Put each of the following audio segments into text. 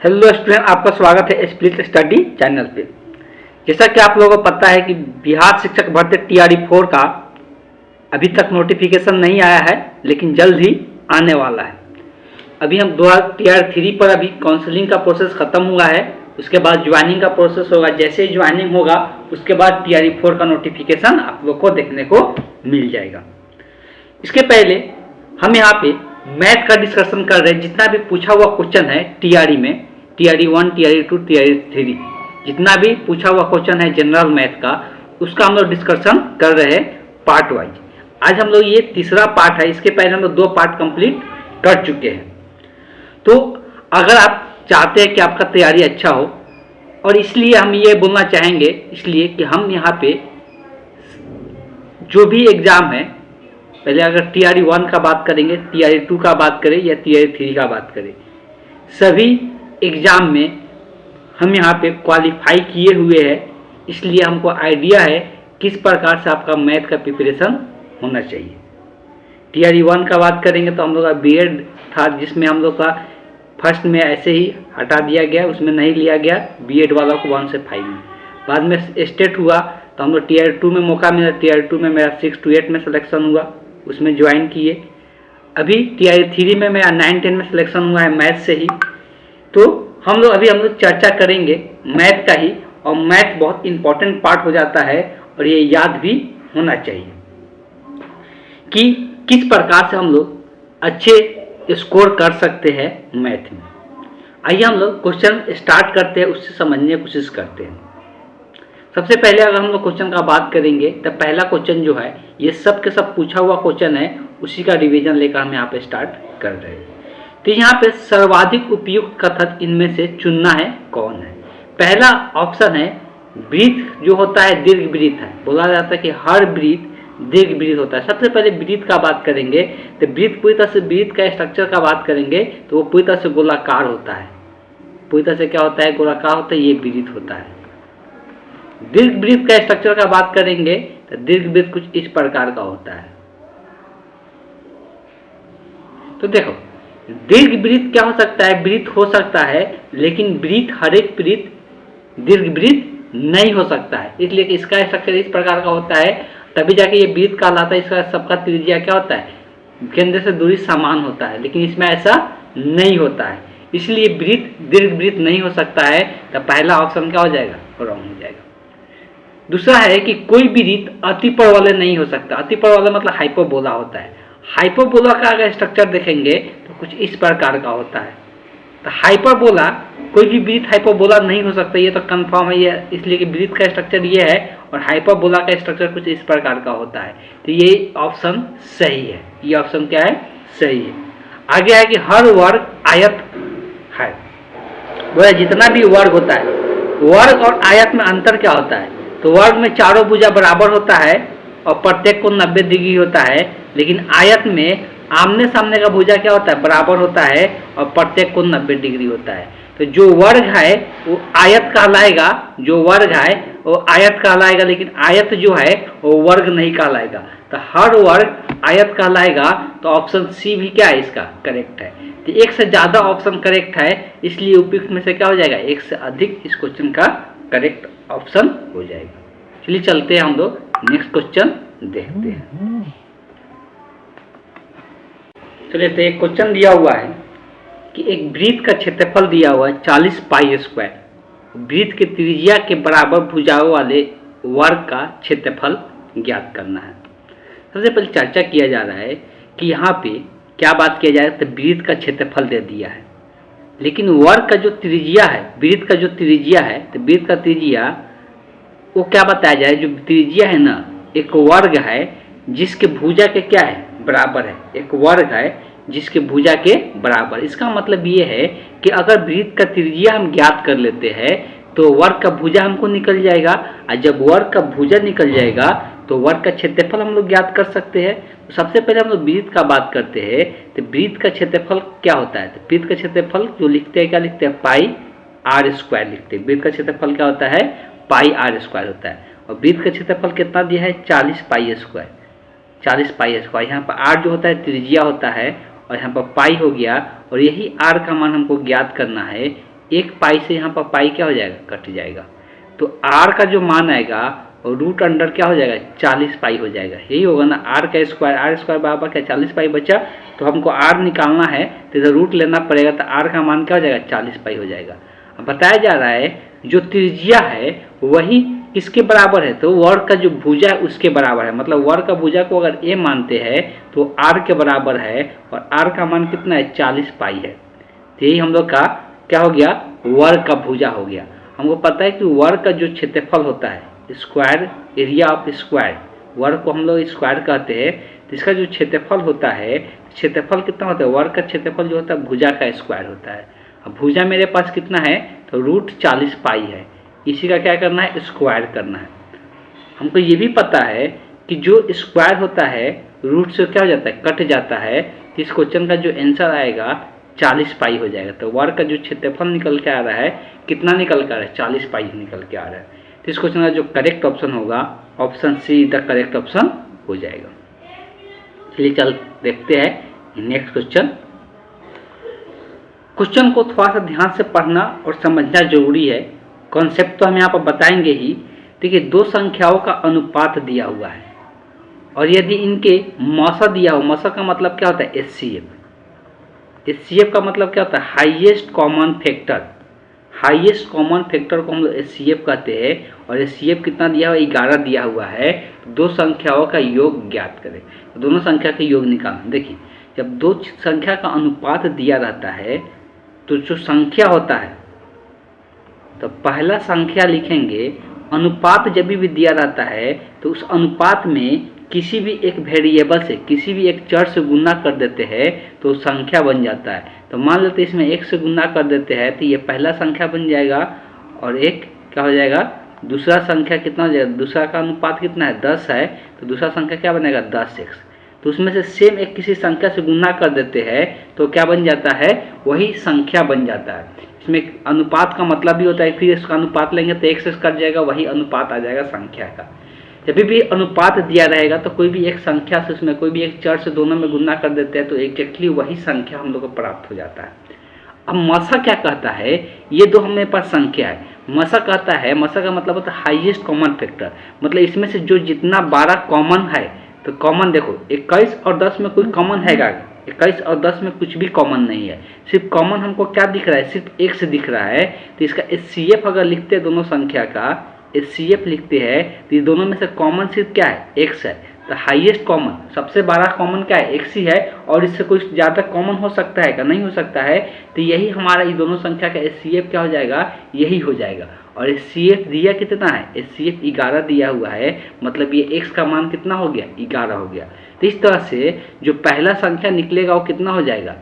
Hello student, आपका स्वागत है स्प्लिट स्टडी चैनल पे। जैसा कि आप लोगों को पता है कि बिहार शिक्षक भर्ती TRE 4 का अभी तक नोटिफिकेशन नहीं आया है, लेकिन जल्द ही आने वाला है। अभी हम TRE 3 पर अभी काउंसलिंग का प्रोसेस ख़त्म हुआ है, उसके बाद ज्वाइनिंग का प्रोसेस होगा। जैसे ही ज्वाइनिंग होगा उसके बाद TRE 4 का नोटिफिकेशन आप लोग को देखने को मिल जाएगा। इसके पहले हम यहाँ पे मैथ का डिस्कशन कर रहे हैं। जितना भी पूछा हुआ क्वेश्चन है TRE में, TRE 1, TRE 2, TRE 3, जितना भी पूछा हुआ क्वेश्चन है जनरल मैथ का, उसका हम लोग डिस्कशन कर रहे हैं पार्ट वाइज। आज हम लोग ये तीसरा पार्ट है। इसके पहले हम लोग 2 पार्ट कंप्लीट कर चुके हैं। तो अगर आप चाहते हैं कि आपका तैयारी अच्छा हो, और इसलिए हम ये बोलना चाहेंगे, इसलिए कि हम यहाँ पे जो भी एग्ज़ाम है, पहले अगर TRE 1 का बात करेंगे, TRE 2 का बात करें या TRE 3 का बात करें, सभी एग्ज़ाम में हम यहाँ पे क्वालिफाई किए हुए हैं। इसलिए हमको आइडिया है किस प्रकार से आपका मैथ का प्रिपरेशन होना चाहिए। TRE 1 का बात करेंगे तो हम लोग का BEd था, जिसमें हम लोग का फर्स्ट में ऐसे ही हटा दिया गया, उसमें नहीं लिया गया BEd वाला को 1 से 5 में। बाद में स्टेट हुआ तो हम लोग TRE 2 में मौका मिला। TRE 2 में मेरा 6 to 8 में सिलेक्शन हुआ, उसमें ज्वाइन किए। अभी TRE 3 में मेरा 9-10 में सिलेक्शन हुआ है मैथ से ही। तो हम लोग चर्चा करेंगे मैथ का ही, और मैथ बहुत इम्पोर्टेंट पार्ट हो जाता है और ये याद भी होना चाहिए कि किस प्रकार से हम लोग अच्छे स्कोर कर सकते हैं मैथ में। आइए हम लोग क्वेश्चन स्टार्ट करते हैं, उससे समझने की कोशिश करते हैं। सबसे पहले अगर हम लोग क्वेश्चन का बात करेंगे तो पहला क्वेश्चन जो है, ये सब के सब पूछा हुआ क्वेश्चन है, उसी का रिवीजन लेकर हम यहाँ पे स्टार्ट कर रहे हैं। तो यहाँ पे सर्वाधिक उपयुक्त कथन इनमें से चुनना है कौन है। पहला ऑप्शन है ब्रीथ, जो होता है दीर्घ ब्रीथ है। बोला जाता है कि हर ब्रीथ दीर्घ ब्रीथ होता है। सबसे पहले ब्रीथ का बात करेंगे तो ब्रीथ पूरी तरह से, ब्रीथ का स्ट्रक्चर का बात करेंगे तो वो पूरी तरह से गोलाकार होता है। पूरी तरह से क्या होता है, गोलाकार होता है, ये ब्रीथ होता है। दीर्घ ब्रीथ का स्ट्रक्चर का बात करेंगे तो दीर्घ ब्रीथ कुछ इस प्रकार का होता है। तो देखो, दीर्घ ब्रीथ क्या हो सकता है, ब्रीथ हो सकता है, लेकिन ब्रीथ हर एक ब्रीथ दीर्घ ब्रीथ नहीं हो सकता है। इसलिए कि इसका स्ट्रक्चर इस प्रकार का होता है, तभी जाके ये ब्रीथ कहलाता है। इसका सबका त्रिज्या क्या होता है, केंद्र से दूरी समान होता है, लेकिन इसमें ऐसा नहीं होता है। इसलिए ब्रीथ दीर्घ ब्रीथ नहीं हो सकता है। तो पहला ऑप्शन क्या हो जाएगा, रॉन्ग हो जाएगा। दूसरा है कि कोई भी ब्रीथ अतिपर वाले नहीं हो सकता। अतिपर वाला मतलब हाइपरबोला होता है। हाइपरबोला का अगर स्ट्रक्चर देखेंगे तो कुछ इस प्रकार का होता है। तो हाइपरबोला, कोई भी ब्रीथ हाइपरबोला नहीं हो सकता, ये तो कंफर्म है। ये इसलिए कि ब्रीथ का स्ट्रक्चर ये है और हाइपरबोला का स्ट्रक्चर कुछ इस प्रकार का होता है। तो ये ऑप्शन सही है। ये ऑप्शन क्या है, सही है। आगे है कि हर वर्ग आयत है। बोला जितना भी वर्ग होता है, वर्ग और आयत में अंतर क्या होता है। तो वर्ग में चारों भुजा बराबर होता है और प्रत्येक को 90 डिग्री होता है, लेकिन आयत में आमने सामने का भुजा क्या होता है, बराबर होता है और प्रत्येक को 90 डिग्री होता है। तो जो वर्ग है वो आयत कहलाएगा, जो वर्ग है वो आयत कहलाएगा, लेकिन आयत जो है वो वर्ग नहीं कहलाएगा। तो हर वर्ग आयत कहलाएगा। तो ऑप्शन सी भी क्या है, इसका करेक्ट है। तो एक से ज़्यादा ऑप्शन करेक्ट है, इसलिए उपयुक्त में से क्या हो जाएगा, एक से अधिक इस क्वेश्चन का करेक्ट ऑप्शन हो जाएगा। चलिए चलते हैं, हम लोग नेक्स्ट क्वेश्चन देखते हैं। चलिए, तो एक क्वेश्चन दिया हुआ है कि एक वृत्त का क्षेत्रफल दिया हुआ है 40 पाई स्क्वायर। वृत्त के त्रिज्या के बराबर भुजाओं वाले वर्ग का क्षेत्रफल ज्ञात करना है। सबसे पहले चर्चा किया जा रहा है कि यहाँ पे क्या बात किया जाए, तो वृत्त का क्षेत्रफल दे दिया है, लेकिन वर्ग का जो त्रिज्या है, वृत्त का जो त्रिज्या है, तो वृत्त का त्रिज्या वो क्या बताया जाए। जो त्रिज्या है ना, एक वर्ग है जिसके भुजा के क्या है, बराबर है। एक वर्ग है जिसके भुजा के बराबर। इसका मतलब ये है कि अगर वृत्त का त्रिज्या हम ज्ञात कर लेते हैं तो वर्ग का भुजा हमको निकल जाएगा, और जब वर्ग का भुजा निकल जाएगा तो वर्ग का क्षेत्रफल हम लोग ज्ञात कर सकते हैं। तो सबसे पहले हम लोग वृत्त का बात करते हैं। तो वृत्त का क्षेत्रफल क्या होता है, तो वृत्त का क्षेत्रफल जो लिखते हैं, क्या लिखते हैं, पाई आर स्क्वायर लिखते हैं। वृत्त का क्षेत्रफल क्या होता है, पाई आर स्क्वायर होता है। और वृत्त का क्षेत्रफल कितना दिया है, 40 पाई स्क्वायर। 40 पाई स्क्वायर, यहाँ पर आर जो होता है त्रिज्या होता है, और यहाँ पर पाई हो गया, और यही आर का मान हमको ज्ञात करना है। 1 पाई से यहाँ पर पाई क्या हो जाएगा, कट जाएगा। तो r का जो मान आएगा और रूट अंडर क्या हो जाएगा, 40 पाई हो जाएगा। यही होगा ना, r का स्क्वायर, r स्क्वायर बराबर क्या 40 पाई बचा। तो हमको r निकालना है तो इधर रूट लेना पड़ेगा, तो r का मान क्या हो जाएगा, 40 पाई हो जाएगा। अब बताया जा रहा है जो त्रिज्या है वही किसके बराबर है, तो वर्ग का जो भुजा है उसके बराबर है। मतलब वर्ग का भुजा को अगर a मानते हैं तो r के बराबर है, और r का मान कितना है, 40 पाई है। तो यही हम लोग का क्या हो गया, वर्ग का भुजा हो गया। हमको पता है कि वर्ग का जो क्षेत्रफल होता है, स्क्वायर एरिया ऑफ स्क्वायर, वर्ग को हम लोग स्क्वायर कहते हैं। तो इसका जो क्षेत्रफल होता है, क्षेत्रफल कितना होता है, वर्ग का क्षेत्रफल जो होता है भुजा का स्क्वायर होता है। अब भुजा मेरे पास कितना है, तो रूट 40 पाई है। इसी का क्या करना है, स्क्वायर करना है। हमको ये भी पता है कि जो स्क्वायर होता है रूट से क्या हो जाता है, कट जाता है। तो इस क्वेश्चन का जो आंसर आएगा 40 पाई हो जाएगा। तो वर्ग का जो क्षेत्रफल निकल के आ रहा है, कितना निकल के आ रहा है, 40 पाई निकल के आ रहा है। तो इस क्वेश्चन का जो करेक्ट ऑप्शन होगा, option see the correct option हो जाएगा। चलिए चल देखते हैं नेक्स्ट क्वेश्चन। क्वेश्चन को थोड़ा सा ध्यान से पढ़ना और समझना जरूरी है। कॉन्सेप्ट तो हम यहाँ पर बताएंगे ही। देखिए, दो संख्याओं का अनुपात दिया हुआ है और यदि इनके मौसा दिया हो, मौसा का मतलब क्या होता है, एचसीएफ। एचसीएफ का मतलब क्या होता है, highest common factor. Highest common factor को हम लोग एचसीएफ कहते हैं। और एचसीएफ कितना दिया हुआ है, 11 दिया हुआ है। दो संख्याओं का योग ज्ञात करें, दोनों संख्या के योग निकालना। देखिए, जब दो संख्या का अनुपात दिया रहता है तो जो संख्या होता है, तो पहला संख्या लिखेंगे। अनुपात जब भी दिया रहता है तो उस अनुपात में किसी भी एक वेरिएबल से, किसी भी एक चर से गुना कर देते हैं तो संख्या बन जाता है। तो मान लेते हैं इसमें 1 से गुना कर देते हैं तो ये पहला संख्या बन जाएगा, और एक क्या हो जाएगा, दूसरा संख्या कितना हो जाएगा, दूसरा का अनुपात कितना है, 10 है। तो दूसरा संख्या क्या बनेगा, 10x। तो उसमें से सेम एक किसी संख्या से गुना कर देते हैं तो क्या बन जाता है, वही संख्या बन जाता है। इसमें अनुपात का मतलब भी होता है, फिर इसका अनुपात लेंगे तो x से कट जाएगा, वही अनुपात आ जाएगा संख्या का। जब भी अनुपात दिया रहेगा तो कोई भी एक संख्या से, उसमें कोई भी एक चर से दोनों में गुना कर देते हैं तो एग्जैक्टली वही संख्या हम लोग को प्राप्त हो जाता है। अब मसा क्या कहता है, ये दो हमारे पास संख्या है। मसा कहता है, मसा का मतलब होता है हाईएस्ट कॉमन फैक्टर। मतलब इसमें से जो जितना 12 कॉमन है, तो कॉमन देखो 21 और 10 में कोई कॉमन है क्या, 21 और 10 में कुछ भी कॉमन नहीं है। सिर्फ कॉमन हमको क्या दिख रहा है, सिर्फ एक से दिख रहा है। तो इसका एचसीएफ अगर लिखते हैं दोनों संख्या का, एचसीएफ लिखते हैं तो ये दोनों में से कॉमन सिर्फ क्या है, एक्स है। तो हाईएस्ट कॉमन, सबसे बड़ा कॉमन क्या है, एक्स ही है। और इससे कुछ ज़्यादा कॉमन हो सकता है क्या, नहीं हो सकता है। तो यही हमारा ये दोनों संख्या का एचसीएफ क्या हो जाएगा, यही हो जाएगा। और एचसीएफ दिया कितना है, एचसीएफ 11 दिया हुआ है। मतलब ये एक्स का मान कितना हो गया, 11 हो गया। तो इस तरह से जो पहला संख्या निकलेगा वो कितना हो जाएगा।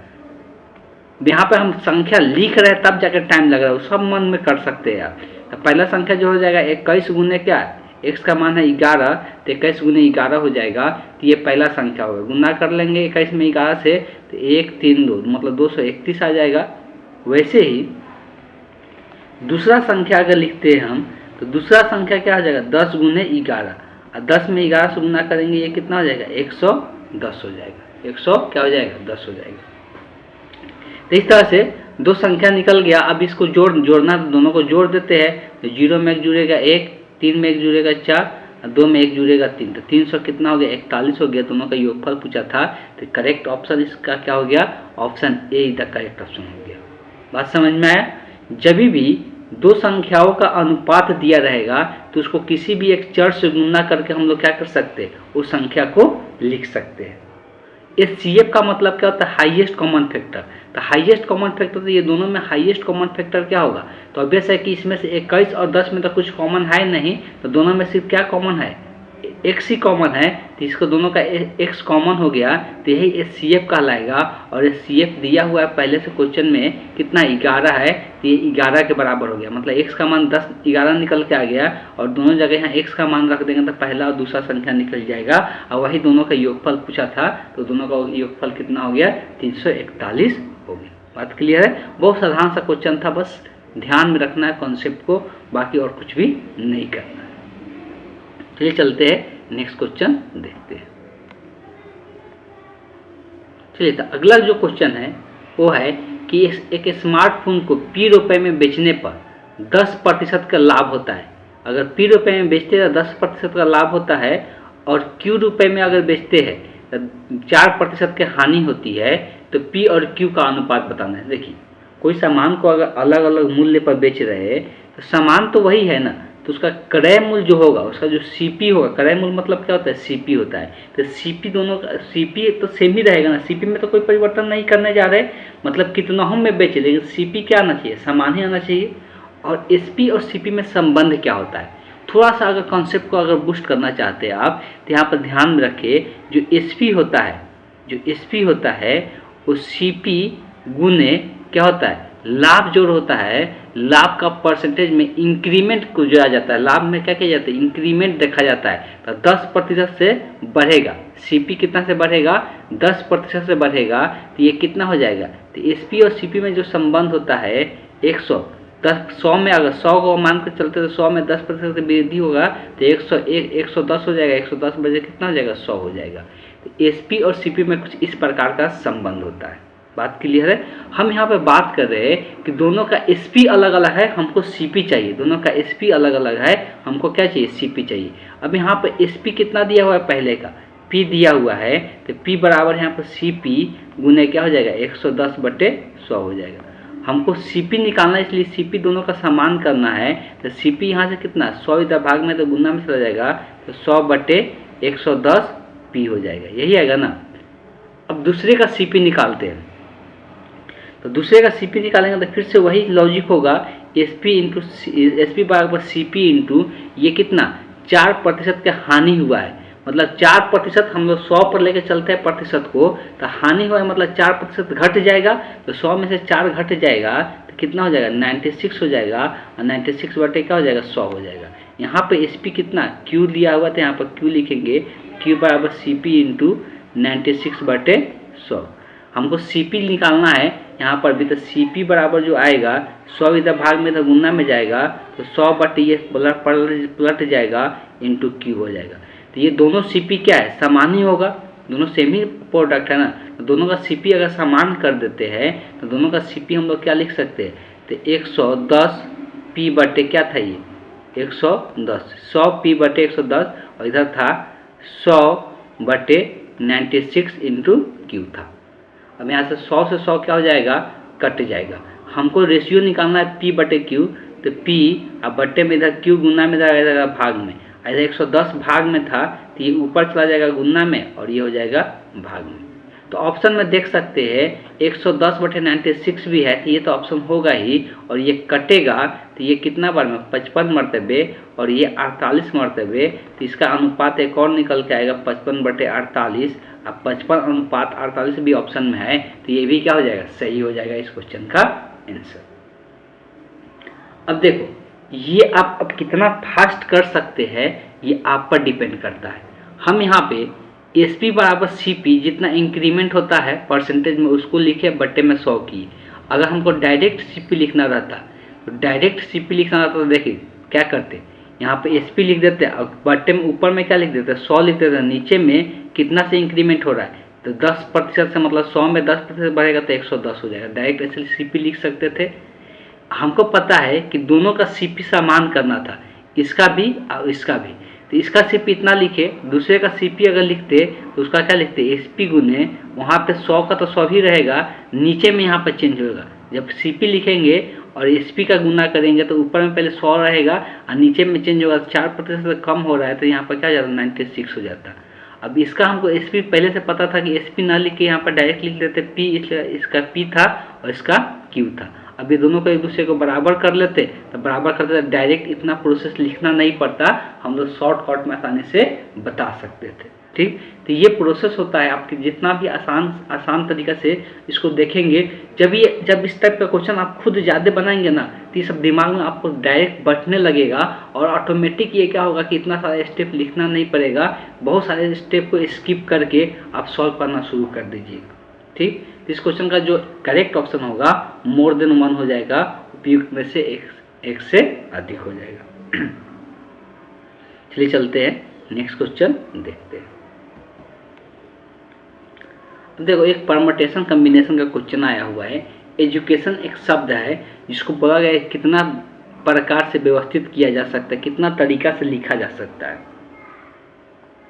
यहाँ पर हम संख्या लिख रहे हैं तब जाकर टाइम लग रहा है, सब मन में कर सकते हैं आप। तो पहला संख्या जो हो जाएगा 21 गुने क्या है, एक्स का मान है 11, तो 21 गुने 11 हो जाएगा। तो ये पहला संख्या होगा, गुना कर लेंगे 21 में 11 से, तो 1 3 2 मतलब 231 आ जाएगा। वैसे ही दूसरा संख्या अगर लिखते हैं हम, तो दूसरा संख्या क्या हो जाएगा, 10 गुने 11। और 10 में 11 से गुना करेंगे, ये कितना हो जाएगा, 110 हो जाएगा। 100 क्या हो जाएगा, 10 हो जाएगा। तो इस तरह से दो संख्या निकल गया। अब इसको जोड़ना, तो दोनों को जोड़ देते हैं। तो 0 में 1 जुड़ेगा 1, 3 में 1 जुड़ेगा 4, 2 में 1 जुड़ेगा 3। तो 300 कितना हो गया, 41 हो गया। दोनों का योगफल पूछा था। तो करेक्ट ऑप्शन इसका क्या हो गया, option A is the correct option हो गया। बात समझ में आया। जब भी दो संख्याओं का अनुपात दिया रहेगा तो उसको किसी भी एक चर से गुना करके हम लोग क्या कर सकते हैं, उस संख्या को लिख सकते हैं। एचसीएफ का मतलब क्या होता है, हाईएस्ट कॉमन फैक्टर। तो हाईएस्ट कॉमन फैक्टर, तो ये दोनों में हाईएस्ट कॉमन फैक्टर क्या होगा, तो ऑब्वियस है कि इसमें से 21 और 10 में तो कुछ कॉमन है नहीं। तो दोनों में सिर्फ क्या कॉमन है, एक्स ही कॉमन है। तो इसको दोनों का एक्स कॉमन हो गया, तो यही एचसीएफ कहलाएगा। और एचसीएफ दिया हुआ है पहले से क्वेश्चन में कितना, 11 है। तो ये 11 के बराबर हो गया। मतलब एक्स का मान 10 11 निकल के आ गया। और दोनों जगह यहाँ एक्स का मान रख देंगे तो पहला और दूसरा संख्या निकल जाएगा। और वही दोनों का योगफल पूछा था, तो दोनों का योगफल कितना हो गया, 341 हो गया। बात क्लियर है। बहुत साधारण सा क्वेश्चन था, बस ध्यान में रखना है कॉन्सेप्ट को, बाकी और कुछ भी नहीं करना है। चलिए चलते हैं नेक्स्ट क्वेश्चन देखते हैं। चलिए, तो अगला जो क्वेश्चन है वो है कि एक स्मार्टफोन को P रुपए में बेचने पर 10% का लाभ होता है। अगर P रुपए में बेचते हैं तो 10% का लाभ होता है, और Q रुपए में अगर बेचते हैं तो 4% की हानि होती है। तो P और Q का अनुपात बताना है। देखिए, कोई सामान को अगर अलग अलग मूल्य पर बेच रहे हैं तो सामान तो वही है ना, तो उसका क्रय मूल्य जो होगा, उसका जो CP होगा, क्रय मूल्य मतलब क्या होता है, CP होता है। तो CP दोनों का CP तो सेम ही रहेगा ना, CP में तो कोई परिवर्तन नहीं करने जा रहे, मतलब कितना हम में बेचे, लेकिन CP क्या आना चाहिए, समान ही आना चाहिए। और SP और CP में संबंध क्या होता है, थोड़ा सा अगर कॉन्सेप्ट को अगर बूस्ट करना चाहते हैं आप, तो यहाँ पर ध्यान में रखिए, जो SP होता है, जो SP होता है वो CP गुने क्या होता है, लाभ जोड़ होता है। लाभ का परसेंटेज में इंक्रीमेंट को जोड़ा जाता है। लाभ में क्या किया जाता है, इंक्रीमेंट देखा जाता है। तो 10% से बढ़ेगा, CP कितना से बढ़ेगा, 10% से बढ़ेगा, तो ये कितना हो जाएगा। तो SP और CP में जो संबंध होता है 100, 100 में अगर 100 को मान कर चलते तो 100 में 10% वृद्धि होगा तो 110 हो जाएगा, 110 बजे कितना हो जाएगा, 100 हो जाएगा। तो SP और CP में कुछ इस प्रकार का संबंध होता है। बात क्लियर है। हम यहाँ पे बात कर रहे हैं कि दोनों का SP अलग अलग है, हमको CP चाहिए। दोनों का SP अलग अलग है, हमको क्या चाहिए, CP चाहिए। अब यहाँ पे SP कितना दिया हुआ है, पहले का P दिया हुआ है, तो P बराबर यहाँ पर CP गुने क्या हो जाएगा, 110/100 हो जाएगा। हमको CP निकालना है, इसलिए CP दोनों का समान करना है। तो CP यहाँ से कितना, 100 इधर भाग में तो गुना में चला जाएगा, तो 100/110 P हो जाएगा, यही आएगा ना। अब दूसरे का CP निकालते हैं, तो दूसरे का CP निकालेंगे तो फिर से वही लॉजिक होगा, SP बराबर CP इंटू ये कितना, 4% का हानि हुआ है, मतलब 4%। हम लोग 100 पर लेके चलते हैं प्रतिशत को, तो हानि हुआ है मतलब 4% घट जाएगा। तो 100 में से 4 घट जाएगा तो कितना हो जाएगा, 96 हो जाएगा, और 96 बटे क्या हो जाएगा, 100 हो जाएगा। यहाँ पे SP कितना, Q लिया हुआ था, यहाँ पर Q लिखेंगे, Q बराबर CP इंटू 96/100। हमको CP निकालना है यहाँ पर भी, तो CP बराबर जो आएगा 100 इधर भाग में, इधर गुना में जाएगा, तो 100 बटे ये पलट जाएगा इंटू Q हो जाएगा। तो ये दोनों CP क्या है, समान ही होगा, दोनों सेम ही प्रोडक्ट है ना। तो दोनों का CP अगर समान कर देते हैं तो दोनों का CP हम लोग क्या लिख सकते हैं, तो 110 P बटे क्या था, ये 110, 100 P बटे 110, और इधर था 100 बटे 96 इंटू Q था। अब यहाँ से 100 से 100 क्या हो जाएगा, कट जाएगा। हमको रेशियो निकालना है P बटे Q, तो P अब बट्टे में इधर Q गुना में जाएगा भाग में, इधर 110 भाग में था तो ये ऊपर चला जाएगा गुना में, और ये हो जाएगा भाग में। तो ऑप्शन में देख सकते हैं 110/96 भी है, तो ये तो ऑप्शन होगा ही, और ये कटेगा तो ये कितना बार में, 55 मरतबे, और ये 48 मरतबे। तो इसका अनुपात एक और निकल के आएगा 55/48। अब 55:48 भी ऑप्शन में है, तो ये भी क्या हो जाएगा, सही हो जाएगा इस क्वेश्चन का आंसर। अब देखो, ये आप अब कितना फास्ट कर सकते हैं ये आप पर डिपेंड करता है। हम यहाँ पे SP बराबर CP जितना इंक्रीमेंट होता है परसेंटेज में, उसको लिखे बट्टे में 100 की। अगर हमको डायरेक्ट CP लिखना रहता, तो डायरेक्ट CP लिखना रहता, तो देखिए क्या करते, यहाँ पे SP लिख देते, और बट्टे में ऊपर में क्या लिख देते, 100 लिख देते, नीचे में कितना से इंक्रीमेंट हो रहा है, तो 10% से, मतलब 100 में 10% बढ़ेगा तो 110 हो जाएगा। डायरेक्ट ऐसे CP लिख सकते थे। हमको पता है कि दोनों का CP समान करना था, इसका भी और इसका भी। तो इसका CP इतना लिखे, दूसरे का CP अगर लिखते तो उसका क्या लिखते, SP गुने, वहाँ पे 100 का तो 100 ही रहेगा, नीचे में यहाँ पर चेंज होगा। जब CP लिखेंगे और SP का गुना करेंगे तो ऊपर में पहले 100 रहेगा और नीचे में चेंज होगा, 4% कम हो रहा है, तो यहाँ पर क्या हो जाता, 96 हो जाता। अब इसका हमको SP पहले से पता था कि SP ना लिख के यहाँ पर डायरेक्ट लिख देते P, इसलिए इसका P था और इसका Q था। अब ये दोनों को एक दूसरे को बराबर कर लेते, तो बराबर करते डायरेक्ट इतना प्रोसेस लिखना नहीं पड़ता, हम लोग शॉर्टकट में आसानी से बता सकते थे। ठीक, तो ये प्रोसेस होता है आपके, जितना भी आसान तरीका से इसको देखेंगे, जब इस टाइप का क्वेश्चन आप खुद ज़्यादा बनाएंगे ना, तो ये सब दिमाग में आपको डायरेक्ट बैठने लगेगा, और ऑटोमेटिक ये क्या होगा कि इतना सारा स्टेप लिखना नहीं पड़ेगा, बहुत सारे स्टेप को स्किप करके आप सॉल्व करना शुरू कर दीजिएगा। ठीक, इस क्वेश्चन का जो करेक्ट ऑप्शन होगा मोर देन 1 हो जाएगा, उपयुक्त में से एक से अधिक हो जाएगा। चलिए चलते हैं नेक्स्ट क्वेश्चन देखते हैं। देखो, एक परम्यूटेशन कॉम्बिनेशन का क्वेश्चन आया हुआ है एजुकेशन एक शब्द है जिसको बोला गया है कितना प्रकार से व्यवस्थित किया जा सकता है, कितना तरीका से लिखा जा सकता है।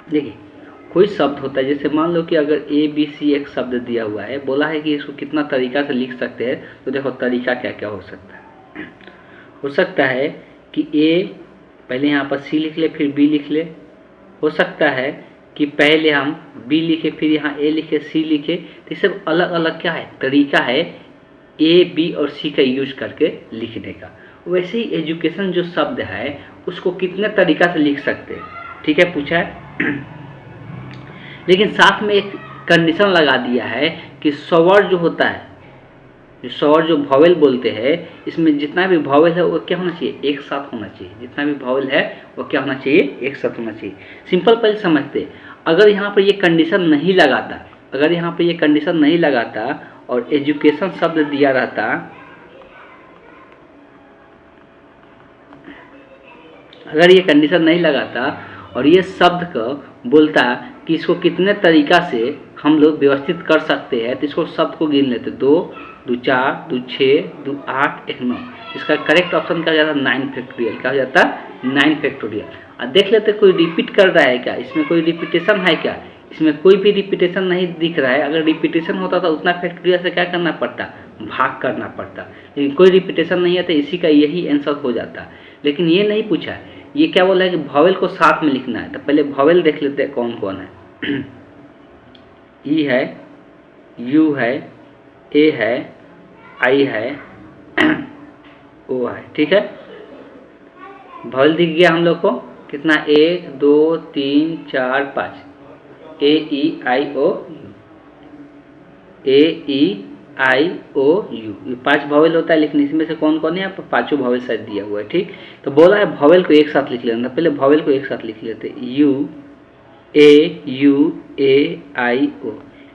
देखिए कोई शब्द होता है, जैसे मान लो कि अगर ABC एक शब्द दिया हुआ है, बोला है कि इसको कितना तरीका से लिख सकते हैं, तो देखो तरीका क्या क्या हो सकता है। हो सकता है कि A पहले यहाँ पर C लिख ले फिर B लिख ले। हो सकता है कि पहले हम B लिखे फिर यहाँ A लिखे C लिखे। तो ये सब अलग अलग क्या है, तरीका है A B और C का यूज करके लिखने का। वैसे ही एजुकेशन जो शब्द है उसको कितने तरीका से लिख सकते हैं, ठीक है, पूछा है। लेकिन साथ में एक कंडीशन लगा दिया है कि स्वर जो होता है, जो स्वर जो वॉवेल बोलते हैं, इसमें जितना भी वॉवेल है वो क्या होना चाहिए, एक साथ होना चाहिए। जितना भी वॉवेल है वो क्या होना चाहिए, एक साथ होना चाहिए। सिंपल पहले समझते, अगर यहाँ पर ये कंडीशन नहीं लगाता, अगर यहाँ पर ये कंडीशन नहीं लगाता और एजुकेशन शब्द दिया रहता, अगर ये कंडीशन नहीं लगाता और ये शब्द को बोलता कि इसको कितने तरीका से हम लोग व्यवस्थित कर सकते हैं, तो इसको शब्द को गिन लेते, 2 2 4 2 6 2 8 1 9। इसका करेक्ट ऑप्शन क्या हो जाता, 9 फैक्टोरियल। क्या हो जाता, 9 फैक्टोरियल। और देख लेते कोई रिपीट कर रहा है क्या, इसमें कोई रिपीटेशन है क्या, इसमें कोई भी रिपीटेशन नहीं दिख रहा है। अगर रिपीटेशन होता तो उतना फैक्टोरियल से क्या करना पड़ता, भाग करना पड़ता। लेकिन कोई रिपीटेशन नहीं है तो इसी का यही आंसर हो जाता। लेकिन ये नहीं पूछा, ये क्या बोला है कि वॉवेल को साथ में लिखना है। तो पहले वॉवेल देख लेते हैं कौन कौन है। ई है, यू है, ए है, आई है, ओ है, ठीक है। वॉवेल दिख गया हम लोग को कितना, 1 2 3 4 5, ए ई आई ओ you, A E I O you, ये 5 वॉवेल होता है। लेकिन इसमें से कौन कौन है, यहाँ पर पांचों वॉवेल शायद दिया हुआ है, ठीक। तो बोला है वॉवेल को एक साथ लिख लेना, पहले वॉवेल को एक साथ लिख लेते, यू ए आई ओ,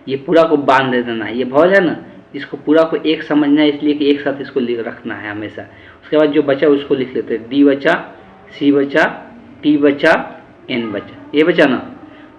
ये पूरा को बांध दे देना है। ये वॉवेल है ना, इसको पूरा को एक समझना है, इसलिए कि एक साथ इसको लिख रखना है हमेशा। उसके बाद जो बचा उसको लिख लेते हैं, डी बचा, सी बचा, टी बचा, एन बचा, ये बचा ना।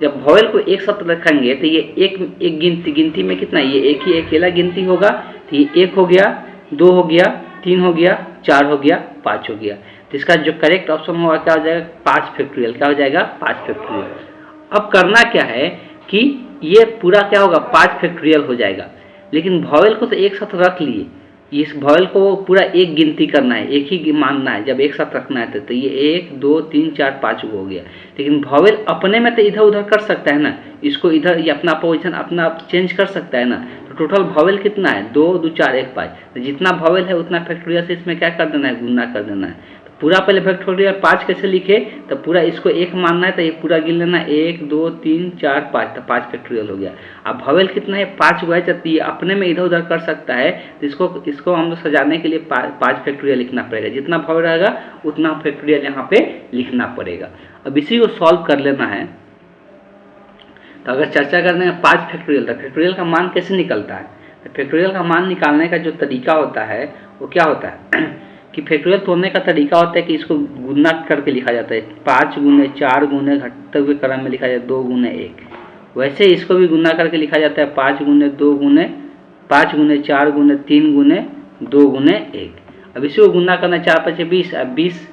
जब वॉवेल को एक साथ रखेंगे तो ये एक गिनती में कितना, ये एक ही अकेला गिनती होगा। तो ये 1 हो गया, 2 हो गया, 3 हो गया, 4 हो गया, 5 हो गया। तो इसका जो करेक्ट ऑप्शन होगा क्या हो जाएगा, 5 फैक्टोरियल। क्या हो जाएगा, 5 फैक्टोरियल। अब करना क्या है कि ये पूरा क्या होगा, 5 फैक्टोरियल हो जाएगा। लेकिन वॉवेल को तो एक साथ रख लिए, इस वॉवेल को पूरा एक गिनती करना है, एक ही मानना है। जब एक साथ रखना है तो ये 1 2 3 4 5 हो गया। लेकिन वॉवेल अपने में तो इधर उधर कर सकता है ना, इसको इधर ये अपना पोजीशन अपना चेंज कर सकता है ना। तो टोटल वॉवेल कितना है, 2 2 4 1 5। तो जितना वॉवेल है उतना फैक्टोरियल से इसमें क्या कर देना है, गुना कर देना है। पूरा पहले फैक्टोरियल 5 कैसे लिखे, तो पूरा इसको एक मानना है तो ये पूरा गिन लेना, 1 2 3 4 5, तो 5 फैक्टोरियल हो गया। अब वॉवेल कितना है, 5 हुआ है, जब ये अपने में इधर उधर कर सकता है तो इसको हम लोग सजाने के लिए 5 फैक्टोरियल लिखना पड़ेगा। जितना वॉवेल रहेगा उतना फैक्टोरियल यहाँ पे लिखना पड़ेगा। अब इसी को सॉल्व कर लेना है। तो अगर चर्चा करने में 5 फैक्टोरियल, तो फैक्टोरियल का मान कैसे निकलता है, तो फैक्टोरियल का मान निकालने का जो तरीका होता है वो क्या होता है कि फैक्टोरियल तोड़ने का तरीका होता है कि इसको गुना करके लिखा जाता है, 5 गुने 4 गुने घटते हुए क्रम में लिखा जाता है 2 गुने 1। वैसे इसको भी गुना करके लिखा जाता है 5 गुने 2 गुने 5 गुने 4 गुने 3 गुने 2 गुने 1। अब इसी को गुना करना, 4 5 20, अब 20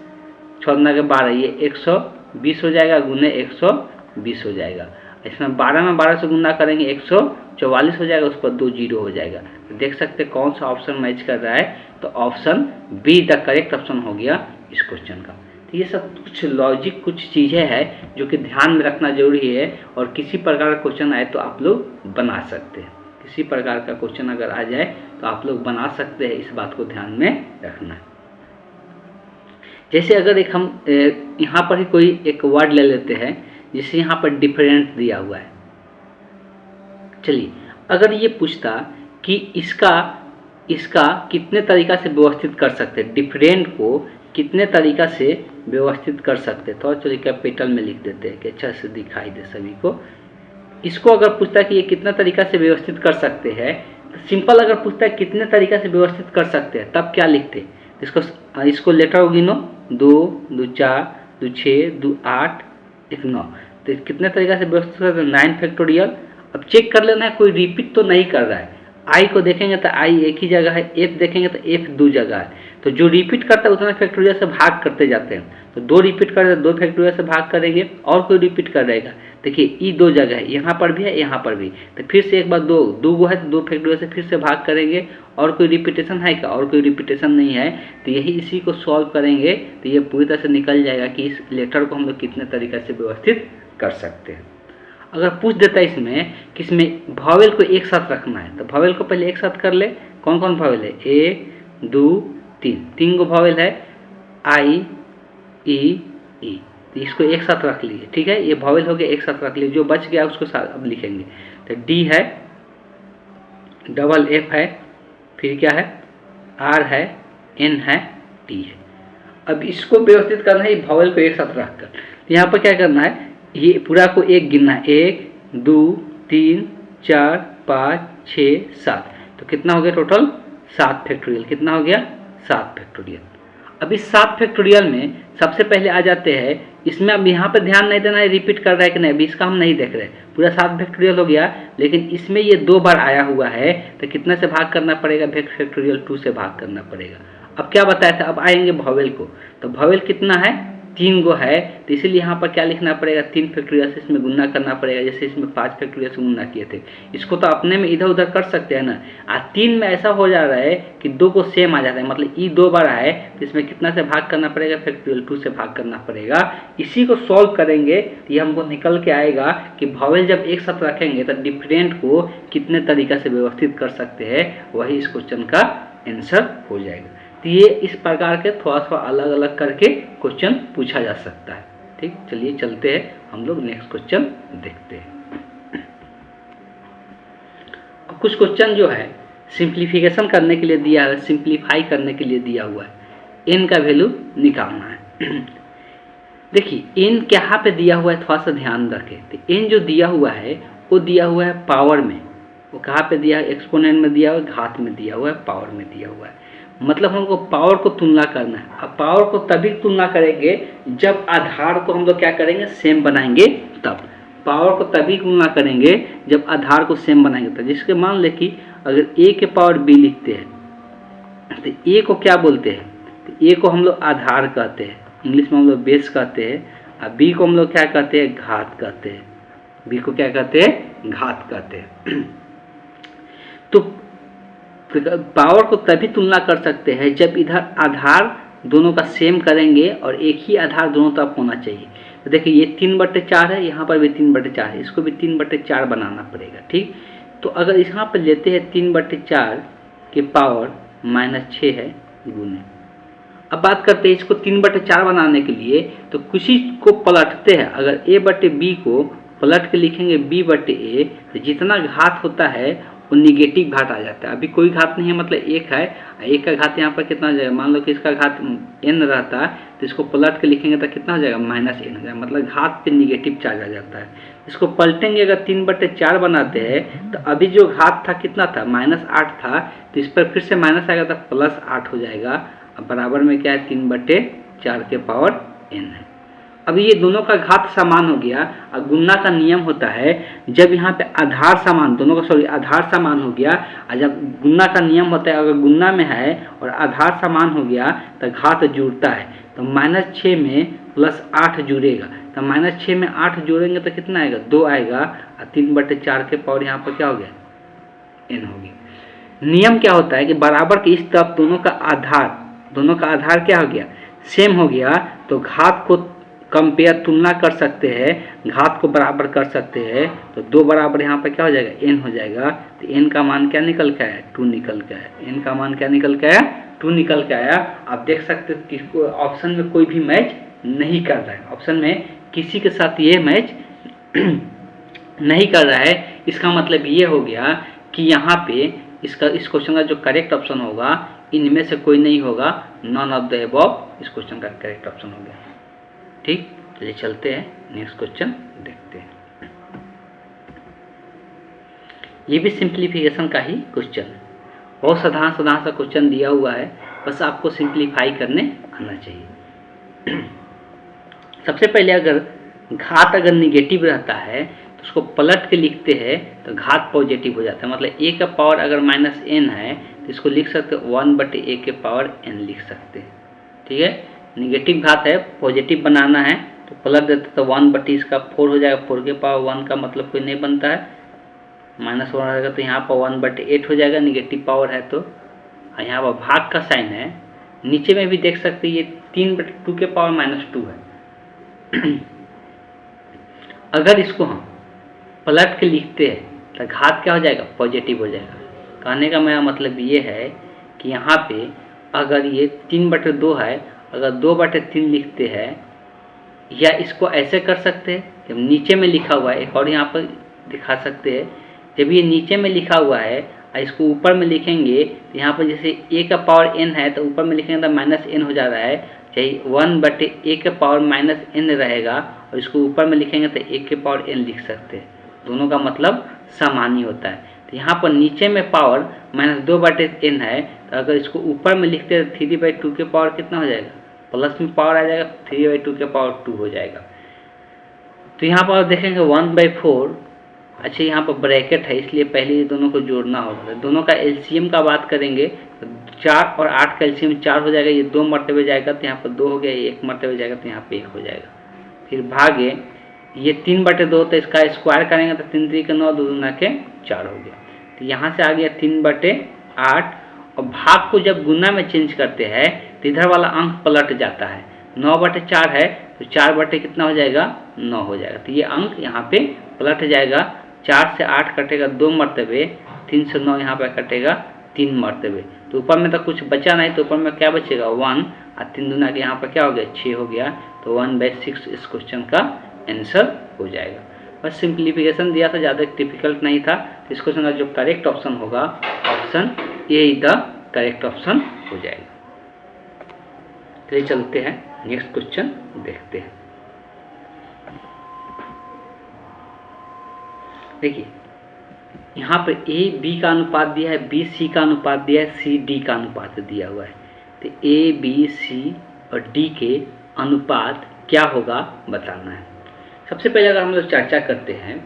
छोड़ना के 12, ये 120 हो जाएगा, गुने 120 हो जाएगा। इसमें 12 में 12 से गुना करेंगे 144 हो जाएगा, उस पर 2 जीरो हो जाएगा। तो देख सकते कौन सा ऑप्शन मैच कर रहा है, तो option be the correct option हो गया इस क्वेश्चन का। तो ये सब कुछ लॉजिक, कुछ चीज़ें हैं जो कि ध्यान में रखना जरूरी है। और किसी प्रकार का क्वेश्चन आए तो आप लोग बना सकते हैं, किसी प्रकार का क्वेश्चन अगर आ जाए तो आप लोग बना सकते हैं, इस बात को ध्यान में रखना है। जैसे अगर एक हम यहाँ पर ही कोई एक वर्ड ले लेते हैं, जिसे यहाँ पर डिफरेंट दिया हुआ है। चलिए अगर ये पूछता कि इसका कितने तरीका से व्यवस्थित कर सकते हैं, डिफरेंट को कितने तरीका से व्यवस्थित कर सकते हैं, तो चलिए कैपिटल में लिख देते हैं कि अच्छा से दिखाई दे सभी को। इसको अगर पूछता है कि ये कितना तरीका से व्यवस्थित कर सकते हैं, तो सिंपल अगर पूछता है कितने तरीका से व्यवस्थित कर सकते हैं, तब क्या लिखते, इसको लेटर गिनो, 2 2 4 2 6 2 8 1 9। तो कितने तरीका से व्यवस्थित करते हैं, 9 फैक्टोरियल। अब चेक कर लेना है कोई रिपीट तो नहीं कर रहा है। आई को देखेंगे तो आई एक ही जगह है, एफ देखेंगे तो एफ 2 जगह है। तो जो रिपीट करता है उतना फैक्टोरियल से भाग करते जाते हैं। तो 2 रिपीट कर 2 फैक्टोरियल से भाग करेंगे और कोई रिपीट कर रहेगा। देखिए ई 2 जगह है, यहाँ पर भी है, यहाँ पर भी। तो फिर से एक बार 2 गो है तो 2 फैक्टोरियल से फिर से भाग करेंगे। और कोई रिपीटेशन है क्या? और कोई रिपीटेशन नहीं है। तो यही इसी को सॉल्व करेंगे तो ये पूरी तरह से निकल जाएगा कि इस लेटर को हम लोग कितने तरीके से व्यवस्थित कर सकते हैं। अगर पूछ देता है इसमें कि इसमें वॉवेल को एक साथ रखना है तो वॉवेल को पहले एक साथ कर ले। कौन कौन वॉवेल है? 1 2 3 गो वॉवेल है, आई ई ई। तो इसको एक साथ रख लीजिए, ठीक है। ये वॉवेल हो गया, एक साथ रख लीजिए। जो बच गया उसको अब लिखेंगे। तो डी है, डबल एफ है, फिर क्या है? आर है, एन है, टी है। अब इसको व्यवस्थित करना है वॉवेल को एक साथ रखकर। तो यहाँ पर क्या करना है? ये पूरा को एक गिनना है, 1 2 3 4 5 6 7। तो कितना हो गया टोटल? 7 फैक्टोरियल। कितना हो गया? 7 फैक्टोरियल। अब इस 7 फैक्टोरियल में सबसे पहले आ जाते हैं इसमें। अब यहाँ पर ध्यान नहीं देना है रिपीट कर रहा है कि नहीं, अभी इसका हम नहीं देख रहे। पूरा 7 फैक्टोरियल हो गया, लेकिन इसमें ये 2 बार आया हुआ है तो कितने से भाग करना पड़ेगा? फैक्टोरियल 2 से भाग करना पड़ेगा। अब क्या बताया था? अब आएंगे वॉवेल को। तो वॉवेल कितना है? 3 गो है। तो इसीलिए यहाँ पर क्या लिखना पड़ेगा? 3 फैक्टोरियल से इसमें गुना करना पड़ेगा। जैसे इसमें 5 फैक्टोरियल से गुना किए थे। इसको तो अपने में इधर उधर कर सकते हैं ना। 3 में ऐसा हो जा रहा है कि 2 को सेम आ जाता है, मतलब ई 2 बार आए तो इसमें कितना से भाग करना पड़ेगा? फैक्टोरियल 2 से भाग करना पड़ेगा। इसी को सॉल्व करेंगे तो ये हमको निकल के आएगा कि वॉवेल जब एक साथ रखेंगे तो डिफरेंट को कितने तरीके से व्यवस्थित कर सकते हैं, वही इस क्वेश्चन का आंसर हो जाएगा। तो ये इस प्रकार के थोड़ा अलग अलग करके क्वेश्चन पूछा जा सकता है। ठीक, चलिए चलते हैं हम लोग नेक्स्ट क्वेश्चन देखते हैं। अब कुछ क्वेश्चन जो है सिंप्लीफिकेशन करने के लिए दिया है, सिंप्लीफाई करने के लिए दिया हुआ है। एन का वैल्यू निकालना है। देखिए एन क्या पे दिया हुआ है, थोड़ा सा ध्यान रखें। तो एन जो दिया हुआ है वो दिया हुआ है पावर में। वो कहाँ पे दिया है? एक्सपोनेंट में दिया हुआ है, घात में दिया हुआ है, पावर में दिया हुआ है। मतलब हमको पावर को तुलना करना है। अब पावर को तभी तुलना करेंगे जब आधार को हम लोग क्या करेंगे? सेम बनाएंगे तब। पावर को तभी तुलना करेंगे जब आधार को सेम बनाएंगे तब। जिसके मान ले कि अगर a के पावर b लिखते हैं तो a को क्या बोलते हैं? तो a को हम लोग आधार कहते हैं, इंग्लिश में हम लोग बेस कहते हैं। और b को हम लोग क्या कहते हैं? घात कहते हैं। b को क्या कहते हैं? घात कहते हैं। तो पावर को तभी तुलना कर सकते हैं जब इधर आधार दोनों का सेम करेंगे और एक ही आधार दोनों तरफ होना चाहिए। तो देखिए ये 3/4 है, यहाँ पर भी 3/4 है, इसको भी 3/4 बनाना पड़ेगा। ठीक, तो अगर यहाँ पर लेते हैं 3/4 के पावर -6 है गुने। अब बात करते हैं इसको 3/4 बनाने के लिए, तो किसी को पलटते हैं। अगर a/b को पलट के लिखेंगे b/a, तो जितना घात होता है वो निगेटिव घात आ जाता है। अभी कोई घात नहीं है, मतलब 1 है। 1 का घात यहाँ पर कितना हो जाएगा? मान लो कि इसका घात n रहता है तो इसको पलट के लिखेंगे तो कितना हो जाएगा? -n हो जाएगा, मतलब घात पे निगेटिव चार्ज आ जाता है। इसको पलटेंगे अगर 3/4 बनाते हैं तो अभी जो घात था कितना था? -8 था। तो इस पर फिर से माइनस आएगा तो +8 हो जाएगा। अब बराबर में क्या है? 3/4 के पावर n है। अब ये दोनों का घात समान हो गया। और गुणा का नियम होता है जब यहाँ पे आधार समान, दोनों का आधार समान हो गया। और जब गुणा का नियम होता है अगर गुणा में है और आधार समान हो गया तो घात जुड़ता है। तो -6 में +8 जुड़ेगा। तो -6 में 8 जोड़ेंगे तो कितना आएगा? 2 आएगा। और 3/4 के पावर यहाँ पर क्या हो गया? n हो गया। नियम क्या होता है कि बराबर के इस तरफ दोनों का आधार क्या हो गया? सेम हो गया। तो घात को कंपेयर तुलना कर सकते हैं, घात को बराबर कर सकते हैं। तो 2 बराबर यहाँ पर क्या हो जाएगा? n हो जाएगा। तो n का मान क्या निकल के आया? 2 निकल के आया। n का मान क्या निकल के आया? 2 निकल के आया। आप देख सकते हो कि ऑप्शन में कोई भी मैच नहीं कर रहा है। ऑप्शन में किसी के साथ ये मैच नहीं कर रहा है। इसका मतलब ये हो गया कि यहाँ पे इस क्वेश्चन का जो करेक्ट ऑप्शन होगा इनमें से कोई नहीं होगा। नॉन ऑफ द अबव इस क्वेश्चन का करेक्ट ऑप्शन हो गया। ठीक, चलिए चलते हैं नेक्स्ट क्वेश्चन देखते हैं। ये भी सिंप्लीफिकेशन का ही क्वेश्चन है। बहुत साधारण सा क्वेश्चन दिया हुआ है, बस आपको सिंप्लीफाई करने आना चाहिए। सबसे पहले अगर घात अगर निगेटिव रहता है तो उसको पलट के लिखते हैं तो घात पॉजिटिव हो जाता है। मतलब a का पावर अगर -n है तो इसको लिख सकते हो 1/a के पावर n लिख सकते हैं। ठीक है, निगेटिव घात है, पॉजिटिव बनाना है तो पलट देते तो 1/, इसका 4 हो जाएगा। 4 के पावर 1 का मतलब कोई नहीं बनता है, -1 रहेगा तो यहाँ पर 1/8 हो जाएगा, निगेटिव पावर है तो। यहाँ पर भाग का साइन है, नीचे में भी देख सकते हैं ये 3/2 के पावर -2 है। अगर इसको हम पलट के लिखते हैं तो घात क्या हो जाएगा, पॉजिटिव हो जाएगा। कहने का मेरा मतलब ये है कि यहाँ पे अगर ये 3/2 है, अगर 2/3 लिखते हैं, या इसको ऐसे कर सकते हैं जब नीचे में लिखा हुआ है, एक और यहाँ पर दिखा सकते हैं, जब ये नीचे में लिखा हुआ है और इसको ऊपर में लिखेंगे तो यहाँ पर जैसे a का पावर n है तो ऊपर में लिखेंगे तो -n हो जा रहा है, चाहे 1/a के पावर -n रहेगा और इसको ऊपर में लिखेंगे तो a के पावर n लिख सकते हैं। दोनों का मतलब समान ही होता है। तो यहाँ पर नीचे में पावर -2/n है तो अगर इसको ऊपर में लिखते हैं तो 3/2 के पावर कितना हो जाएगा, प्लस में पावर आ जाएगा, 3/2 के पावर 2 हो जाएगा। तो यहाँ पर आप देखेंगे 1/4। अच्छा, यहाँ पर ब्रैकेट है इसलिए पहले ये दोनों को जोड़ना होगा। दोनों का एलसीएम का बात करेंगे तो 4 और 8 का एलसीएम 4 हो जाएगा, ये 2 मरतबे जाएगा तो यहाँ पर 2 हो गया, ये 1 मरतबे जाएगा तो यहाँ पे 1 हो जाएगा। फिर भागे ये 3/2 तो इसका स्क्वायर करेंगे तो 3 3 के 9, 2 दूना के 4 हो गया। तो यहाँ से आ गया 3/8 और भाग को जब गुना में चेंज करते हैं तो इधर वाला अंक पलट जाता है। 9/4 है तो 4 कितना हो जाएगा, 9 हो जाएगा। तो ये अंक यहाँ पे पलट जाएगा। 4 से 8 कटेगा 2 मरतबे, 3 से 9 यहाँ पे कटेगा 3 मरतबे। तो ऊपर में तो कुछ बचा नहीं, तो ऊपर में क्या बचेगा 1 और 3 दूना के यहाँ पर क्या हो गया 6 हो गया। तो 1/6 इस क्वेश्चन का आंसर हो जाएगा। बस सिंप्लीफिकेशन दिया था, ज़्यादा डिफिकल्ट नहीं था। तो इस क्वेश्चन का जो करेक्ट ऑप्शन होगा option A the correct option हो जाएगा। चलिए चलते हैं नेक्स्ट क्वेश्चन देखते हैं। देखिए यहाँ पर ए बी का अनुपात दिया है, बी सी का अनुपात दिया है, सी डी का अनुपात दिया हुआ है। तो ए बी सी और डी के अनुपात क्या होगा बताना है। सबसे पहले अगर हम लोग चर्चा करते हैं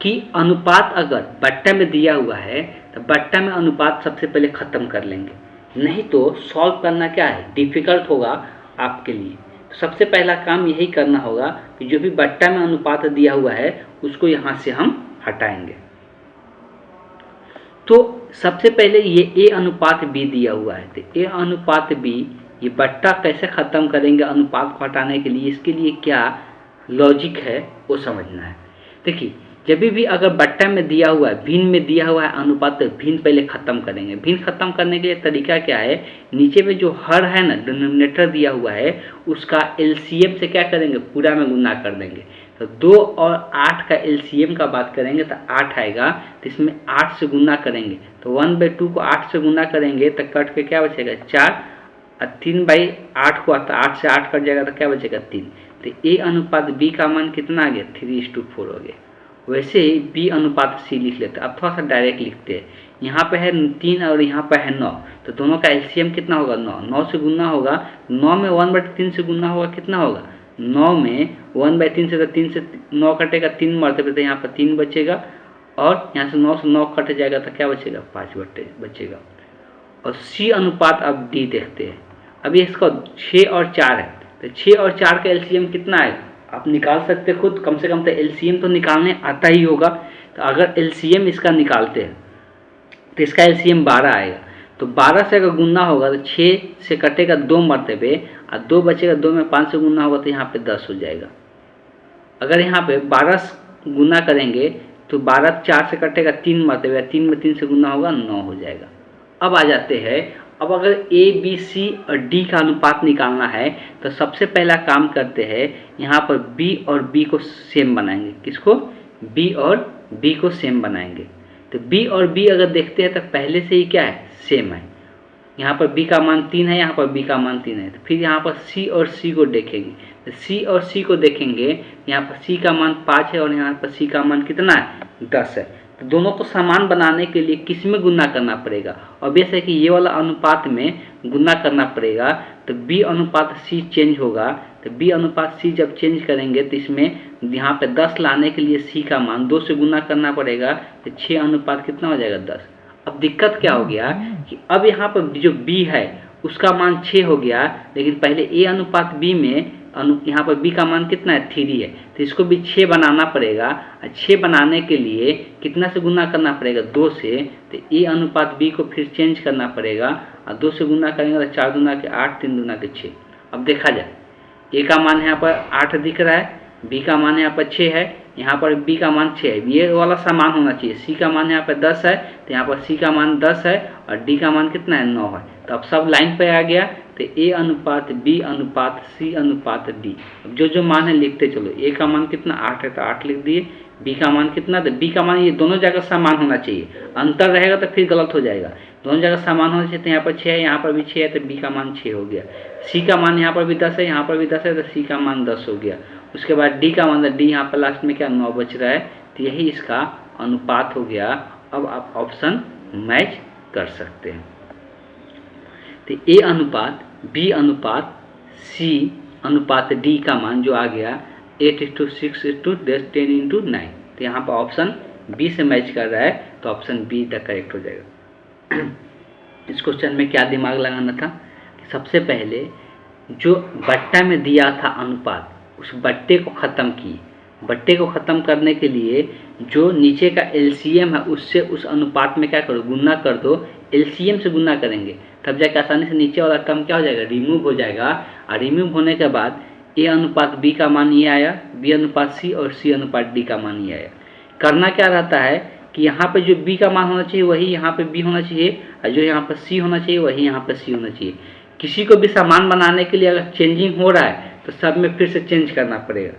कि अनुपात अगर बट्टा में दिया हुआ है तो बट्टा में अनुपात सबसे पहले ख़त्म कर लेंगे, नहीं तो सॉल्व करना क्या है डिफ़िकल्ट होगा आपके लिए। तो सबसे पहला काम यही करना होगा कि जो भी बट्टा में अनुपात दिया हुआ है उसको यहाँ से हम हटाएंगे। तो सबसे पहले ये ए अनुपात बी दिया हुआ है, तो ए अनुपात बी, ये बट्टा कैसे ख़त्म करेंगे अनुपात को हटाने के लिए, इसके लिए क्या लॉजिक है वो समझना है। देखिए जब भी अगर बट्टा में दिया हुआ है, भिन्न में दिया हुआ है अनुपात, तो भिन्न पहले ख़त्म करेंगे। भिन्न ख़त्म करने के लिए तरीका क्या है, नीचे में जो हर है ना डिनोमिनेटर दिया हुआ है उसका एलसीएम से क्या करेंगे पूरा में गुना कर देंगे। तो 2 और 8 का एलसीएम का बात करेंगे तो 8 आएगा, तो इसमें 8 से गुना करेंगे तो 1/2 को 8 से गुना करेंगे तो कट के क्या बचेगा 4 और 3/8 हुआ तो 8 से 8 कट जाएगा तो क्या बचेगा 3। तो ए अनुपात बी का मान कितना आ गया 3:4 हो गया। वैसे ही बी अनुपात सी लिख लेते हैं। अब थोड़ा सा डायरेक्ट लिखते हैं, यहाँ पे है 3 और यहाँ पे है 9, तो दोनों का एलसीएम कितना होगा 9, 9 से गुना होगा, 9 में 1/3 से गुना होगा कितना होगा 9 में 1/3 से, तो 3 से 9 कटेगा 3 मरतबे, तो यहाँ पर 3 बचेगा और यहाँ से 9 से 9 कट जाएगा तो क्या बचेगा 5 बचेगा। और सी अनुपात अब डी देखते हैं। अभी इसका 6 और 4 है, तो 6 और 4 का एलसीएम कितना है आप निकाल सकते खुद, कम से कम तो एलसीएम तो निकालने आता ही होगा। तो अगर एलसीएम इसका निकालते हैं तो इसका एलसीएम 12 आएगा, तो 12 से अगर गुना होगा तो 6 से कटेगा 2 मरतबे और 2 बचेगा, 2 में 5 से गुना होगा तो यहाँ पे 10 हो जाएगा। अगर यहाँ पे 12 गुना करेंगे तो 12 4 से कटेगा 3 मरतबे, 3 में 3 से गुना होगा 9 हो जाएगा। अब आ जाते हैं, अब अगर ए बी सी और डी का अनुपात निकालना है तो सबसे पहला काम करते हैं, यहाँ पर बी और बी को सेम बनाएंगे। किसको, बी और बी को सेम बनाएंगे। तो बी और बी अगर देखते हैं तो पहले से ही क्या है सेम है। यहाँ पर बी का मान 3 है, यहाँ पर बी का मान 3 है। तो फिर यहाँ पर सी और सी को देखेंगे, तो सी और सी को देखेंगे, यहाँ पर सी का मान 5 है और यहाँ पर सी का मान कितना है 10 है। तो दोनों को समान बनाने के लिए किस में गुना करना पड़ेगा? ऑब्वियस है कि ये वाला अनुपात में गुना करना पड़ेगा, तो b अनुपात c चेंज होगा। तो b अनुपात c जब चेंज करेंगे तो इसमें यहाँ पे 10 लाने के लिए c का मान 2 से गुना करना पड़ेगा, तो 6 अनुपात कितना हो जाएगा? 10। अब दिक्कत क्या हो गया कि अब यहाँ पर जो b है उसका मान 6 हो गया, लेकिन पहले a अनुपात b में यहाँ पर b का मान कितना है? 3 है, तो इसको भी 6 बनाना पड़ेगा। 6 बनाने के लिए कितना से गुना करना पड़ेगा? 2 से। तो a अनुपात b को फिर चेंज करना पड़ेगा, और 2 से गुना करेंगे तो 4 दूना के 8, 3 दूना के 6। अब देखा जाए, a का मान यहाँ पर 8 दिख रहा है, b का मान यहाँ पर 6 है, यहाँ पर b का मान 6 है, ये वाला समान होना चाहिए। c का मान यहाँ पर 10 है, तो यहाँ पर c का मान 10 है और d का मान कितना है? 9 है। तो अब सब लाइन पे आ गया, तो a अनुपात b अनुपात c अनुपात d। अब जो जो मान है लिखते चलो। a का मान कितना? 8 है, तो 8 लिख दिए। b का मान कितना? तो b का मान ये दोनों जगह समान होना चाहिए, अंतर रहेगा तो फिर गलत हो जाएगा। दोनों जगह समान होना चाहिए, तो यहाँ पर 6 है, यहाँ पर भी 6 है, तो b का मान 6 हो गया। c का मान यहाँ पर भी 10 है, यहाँ पर भी 10 है, तो c का मान 10 हो गया। उसके बाद d का मान, d यहाँ पर लास्ट में क्या 9 बच रहा है, तो यही इसका अनुपात हो गया। अब आप ऑप्शन मैच कर सकते हैं। तो a अनुपात b अनुपात c अनुपात d का मान जो आ गया 8:6:10:9, तो यहाँ पर ऑप्शन बी से मैच कर रहा है, तो ऑप्शन बी द करेक्ट हो जाएगा। इस क्वेश्चन में क्या दिमाग लगाना था कि सबसे पहले जो बट्टा में दिया था अनुपात, उस बट्टे को ख़त्म किए। बट्टे को ख़त्म करने के लिए जो नीचे का एलसीएम है उससे उस अनुपात में क्या करो? गुना कर दो। एलसीएम से गुना करेंगे तब जाकर आसानी से नीचे वाला टर्म क्या हो जाएगा? रिमूव हो जाएगा। और रिमूव होने के बाद ए अनुपात बी का मान ये आया, बी अनुपात सी और सी अनुपात डी का मान ये आया। करना क्या रहता है कि यहाँ पे जो b का मान होना चाहिए वही यहाँ पे b होना चाहिए, और जो यहाँ पर c होना चाहिए वही यहाँ पर c होना चाहिए। किसी को भी समान बनाने के लिए अगर चेंजिंग हो रहा है तो सब में फिर से चेंज करना पड़ेगा।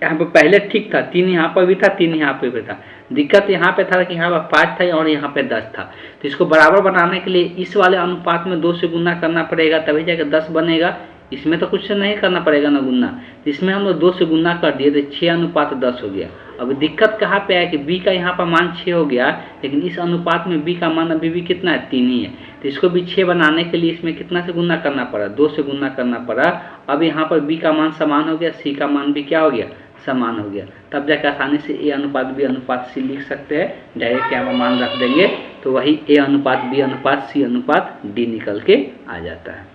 यहाँ पर पहले ठीक था, 3 यहाँ पर भी था, 3 यहाँ पर भी था। दिक्कत यहाँ पे था कि यहाँ पर 5 था और यहाँ पे 10 था। तो इसको बराबर बनाने के लिए इस वाले अनुपात में 2 से गुना करना पड़ेगा, तभी जाकर 10 बनेगा। इसमें तो कुछ नहीं करना पड़ेगा ना गुना, तो इसमें हम लोग 2 से गुना कर दिए तो 6 अनुपात 10 हो गया। अब दिक्कत कहाँ पे है कि b का यहाँ पर मान 6 हो गया, लेकिन इस अनुपात में b का मान अभी भी कितना है? 3 ही है। तो इसको भी 6 बनाने के लिए इसमें कितना से गुना करना पड़ा? 2 से गुना करना पड़ा। अब यहाँ पर b का मान समान हो गया, c का मान भी क्या हो गया? समान हो गया। तब जाकर आसानी से a अनुपात b अनुपात c लिख सकते हैं। डायरेक्ट यहाँ पर मान रख देंगे तो वही a अनुपात b अनुपात c अनुपात d निकल के आ जाता है।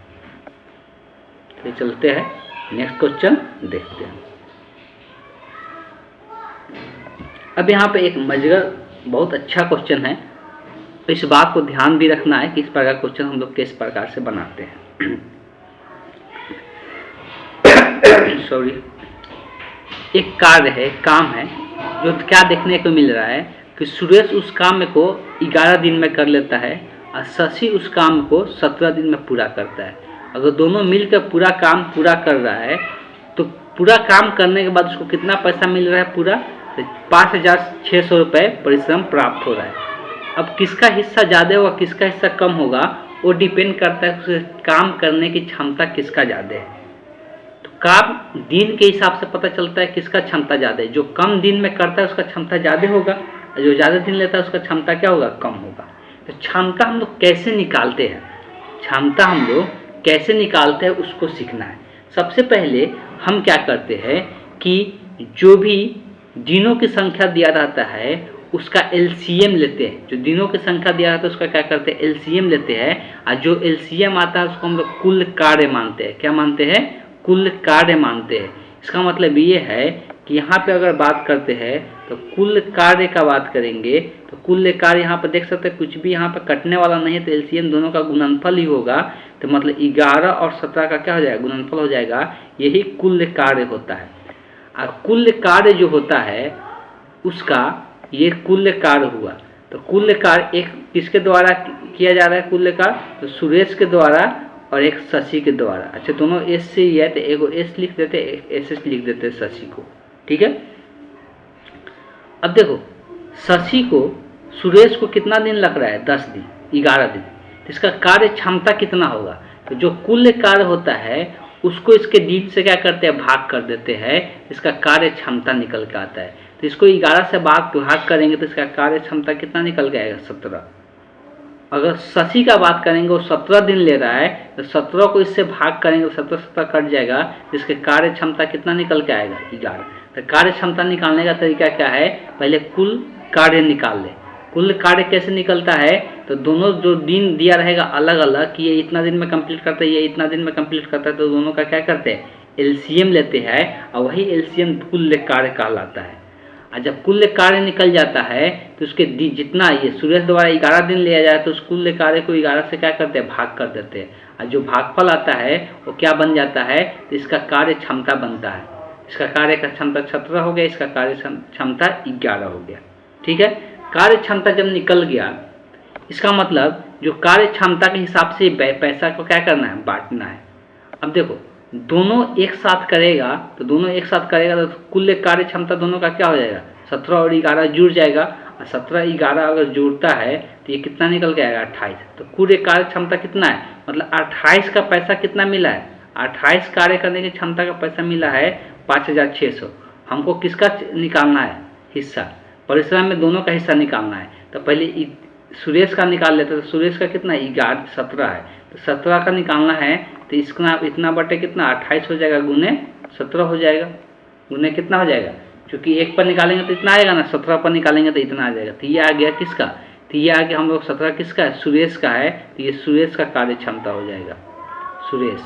तो चलते हैं नेक्स्ट क्वेश्चन देखते हैं। अब यहाँ पे एक मजेदार बहुत अच्छा क्वेश्चन है, तो इस बात को ध्यान भी रखना है कि इस प्रकार क्वेश्चन हम लोग किस प्रकार से बनाते हैं। सॉरी, एक कार्य है, काम है, जो क्या देखने को मिल रहा है कि सुरेश उस काम को 11 दिन में कर लेता है और शशि उस काम को 17 दिन में पूरा करता है। अगर दोनों मिलकर पूरा काम पूरा कर रहा है तो पूरा काम करने के बाद उसको कितना पैसा मिल रहा है? पूरा 5,600 रुपये परिश्रम प्राप्त हो रहा है। अब किसका हिस्सा ज़्यादा होगा, किसका हिस्सा कम होगा, वो डिपेंड करता है उसे काम करने की क्षमता किसका ज़्यादा है। तो काम दिन के हिसाब से पता चलता है किसका क्षमता ज़्यादा है। जो कम दिन में करता है उसका क्षमता ज़्यादा होगा, और जो ज़्यादा दिन लेता है उसका क्षमता क्या होगा? कम होगा। तो क्षमता हम लोग कैसे निकालते हैं? क्षमता हम लोग कैसे निकालते हैं उसको सीखना है। सबसे पहले हम क्या करते हैं कि जो भी दिनों की संख्या दिया रहता है उसका एलसीएम लेते हैं। जो दिनों की संख्या दिया रहता है उसका क्या करते हैं? एलसीएम लेते हैं, और जो एलसीएम आता है उसको हम लोग कुल कार्य मानते हैं। क्या मानते हैं? कुल कार्य मानते हैं। इसका मतलब ये है कि यहाँ पे अगर बात करते हैं तो कुल कार्य का बात करेंगे तो कुल कार्य यहाँ पर देख सकते हैं कुछ भी यहाँ पर कटने वाला नहीं है, तो एलसीएम दोनों का गुणनफल ही होगा। तो मतलब 11 और 17 का क्या हो जाएगा? गुणनफल हो जाएगा। यही कुल कार्य होता है। और कुल कार्य जो होता है उसका ये कुल कार्य हुआ। तो कुल कार्य एक किसके द्वारा किया जा रहा है? कुल कार्य तो सुरेश के द्वारा और एक शशि के द्वारा। अच्छा, दोनों एस से ही है तो एक एस लिख देते, एक एस लिख देते शशि को। ठीक है। अब देखो, शशि को सुरेश को कितना दिन लग रहा है? 10 दिन, 11 दिन। तो इसका कार्य क्षमता कितना होगा? तो जो कुल कार्य होता है उसको इसके दिन से क्या करते हैं? भाग कर देते हैं। इसका कार्य क्षमता निकल के आता है। तो इसको 11 से भाग करेंगे तो इसका कार्य क्षमता कितना निकल के आएगा? 17। अगर शशि का बात करेंगे, वो 17 दिन ले रहा है, तो 17 को इससे भाग करेंगे तो 17 कट जाएगा, तो इसके कार्य क्षमता कितना निकल के आएगा? 11। तो कार्य क्षमता निकालने का तरीका क्या है? पहले कुल कार्य निकाल ले। कुल कार्य कैसे निकलता है? तो दोनों जो दिन दिया रहेगा अलग अलग कि ये इतना दिन में कंप्लीट करता है, ये इतना दिन में कंप्लीट करता है, तो दोनों का क्या करते हैं? एलसीएम लेते हैं, और वही एलसीएम कुल कार्य कहलाता है। और जब कुल कार्य निकल जाता है तो उसके जितना ये सुरेश द्वारा 11 दिन लिया जाए तो उस कुल कार्य को 11 से क्या करते हैं? भाग कर देते हैं, और जो भागफल आता है वो क्या बन जाता है? तो इसका कार्य क्षमता बनता है। इसका कार्य का क्षमता 17 हो गया, इसका कार्य क्षमता 11 हो गया। ठीक है, कार्य क्षमता जब निकल गया, इसका मतलब जो कार्य क्षमता के हिसाब से पैसा को क्या करना है? बांटना है। अब देखो, दोनों एक साथ करेगा तो तो कुल कार्य क्षमता दोनों का क्या हो जाएगा? 17 और 11 जुड़ जाएगा, और 17-11 अगर जुड़ता है तो ये कितना निकल के आएगा? 28। तो कुल कार्य क्षमता कितना है? मतलब 28 का पैसा कितना मिला है? 28 कार्य करने की क्षमता का पैसा मिला है 5600। हमको किसका निकालना है? हिस्सा। परिश्रम में दोनों का हिस्सा निकालना है। तो पहले सुरेश का निकाल लेते, तो सुरेश का कितना? 17 है, तो 17 का निकालना है, तो इसका इतना बटे कितना? 28 हो जाएगा, गुने 17 हो जाएगा। गुने कितना हो जाएगा? क्योंकि एक पर निकालेंगे तो इतना आएगा ना, 17 पर निकालेंगे तो इतना आ जाएगा। तो ये आ गया किसका? तो ये आ गया हम लोग 17 किसका है? सुरेश का है। तो ये सुरेश का कार्य क्षमता हो जाएगा, सुरेश।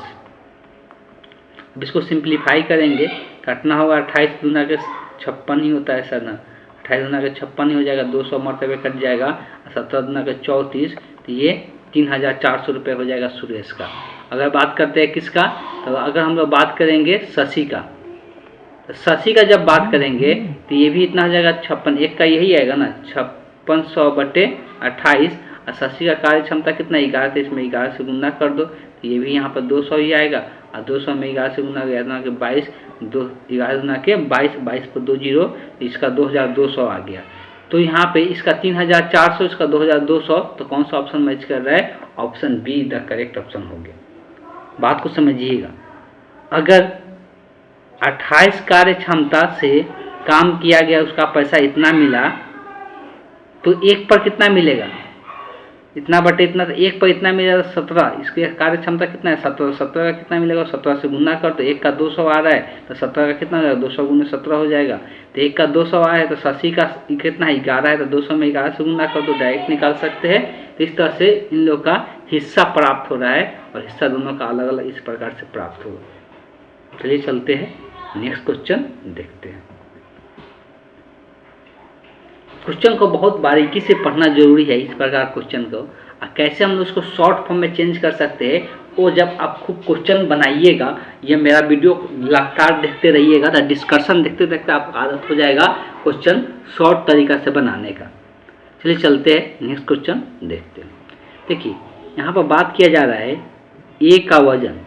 अब इसको सिंप्लीफाई करेंगे, काटना होगा। 28 दूना के 56 ही होता है सर ना, 28 दूना के 56 ही हो जाएगा, 200 मरतबे कट जाएगा, 17 दूना के 34, तो ये 3400 रुपये हो जाएगा सुरेश का। अगर बात करते हैं किसका, तो अगर हम लोग बात करेंगे शशि का, तो शशि का जब बात करेंगे तो ये भी इतना हो जाएगा 56। एक का यही आएगा ना, 5600 बटे 28, और शशि का कार्य क्षमता कितना? 11, तो इसमें 11 से गुना कर दो, तो ये भी यहाँ पर 200 ही आएगा, और 200 में 11 से गुना, 11 के 22, 11 गुना के 22, 22 पर 2 जीरो, इसका 2200 आ गया। तो यहाँ पे इसका 3400, इसका 2200, तो कौन सा ऑप्शन मैच कर रहा है? Option be the correct option हो गया। बात को समझिएगा, अगर 28 कार्य क्षमता से काम किया गया, उसका पैसा इतना मिला, तो एक पर कितना मिलेगा? इतना बटे इतना, तो एक पर इतना मिलेगा 17। इसकी कार्य क्षमता कितना है? 17। 17 का कितना मिलेगा? 17 से गुना कर, तो एक का 200 आ रहा है, तो 17 का कितना हो जाएगा? 200 गुना 17 हो जाएगा। तो एक का 200 आया है, तो शशि का कितना है? 11 है, तो 200 में 11 से गुना कर दो, डायरेक्ट निकाल सकते हैं। तो इस तरह से इन लोग का हिस्सा प्राप्त हो रहा है, और हिस्सा दोनों का अलग अलग इस प्रकार से प्राप्त होगा। चलिए चलते हैं, नेक्स्ट क्वेश्चन देखते हैं। क्वेश्चन को बहुत बारीकी से पढ़ना जरूरी है, इस प्रकार क्वेश्चन को। कैसे हम उसको शॉर्ट फॉर्म में चेंज कर सकते हैं, वो जब आप खूब क्वेश्चन बनाइएगा, ये मेरा वीडियो लगातार देखते रहिएगा, तो डिस्कशन देखते देखते आपको आदत हो जाएगा क्वेश्चन शॉर्ट तरीका से बनाने का। चलिए चलते हैं, नेक्स्ट क्वेश्चन देखते हैं। देखिए यहाँ पर बात किया जा रहा है ए का वजन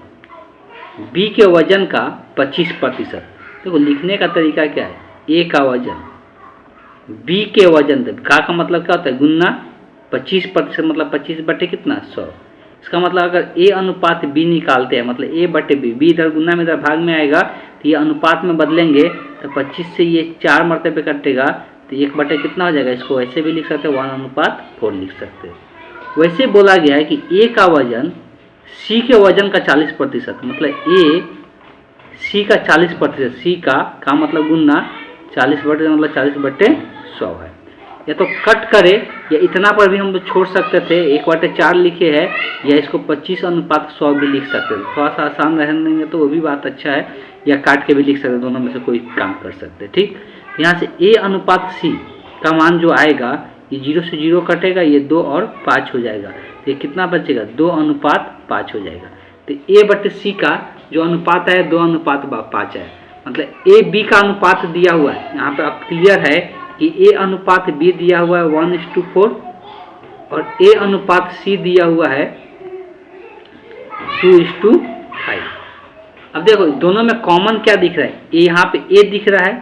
बी के वजन का 25%। देखो लिखने का तरीका क्या है? ए का वजन बी के वजन, का मतलब क्या होता है? गुन्ना 25%, मतलब 25 बटे कितना? 100। इसका मतलब अगर ए अनुपात बी निकालते हैं, मतलब ए बटे बी, बी इधर गुन्ना में इधर भाग में आएगा, तो ये अनुपात में बदलेंगे, तो 25 से ये 4 मरतबे कटेगा, तो 1 बटे कितना हो जाएगा? इसको ऐसे भी लिख सकते हैं, 1:4 लिख सकते हैं। वैसे बोला गया है कि ए का वजन सी के वजन का 40%, मतलब ए सी का 40%, सी का मतलब गुन्ना 40 बटे, मतलब 40 बटे 100 है। या तो कट करे, या इतना पर भी हम लोग छोड़ सकते थे, 1/4 लिखे हैं, या इसको 25:100 भी लिख सकते थे। थोड़ा सा आसान रहेंगे तो वो भी बात अच्छा है, या काट के भी लिख सकते, दोनों में से कोई काम कर सकते। ठीक, यहाँ से ए अनुपात सी का मान जो आएगा, ये 0 से 0 कटेगा, ये 2 और 5 हो जाएगा, तो ये कितना बचेगा? 2:5 हो जाएगा। तो ए बटे सी का जो अनुपात है 2:5 है, मतलब ए बी का अनुपात दिया हुआ है। यहाँ पर आप क्लियर है कि ए अनुपात बी दिया हुआ है 1:4, और ए अनुपात सी दिया हुआ है 2:5। अब देखो दोनों में कॉमन क्या दिख रहा है? ए, यहाँ पे ए दिख रहा है,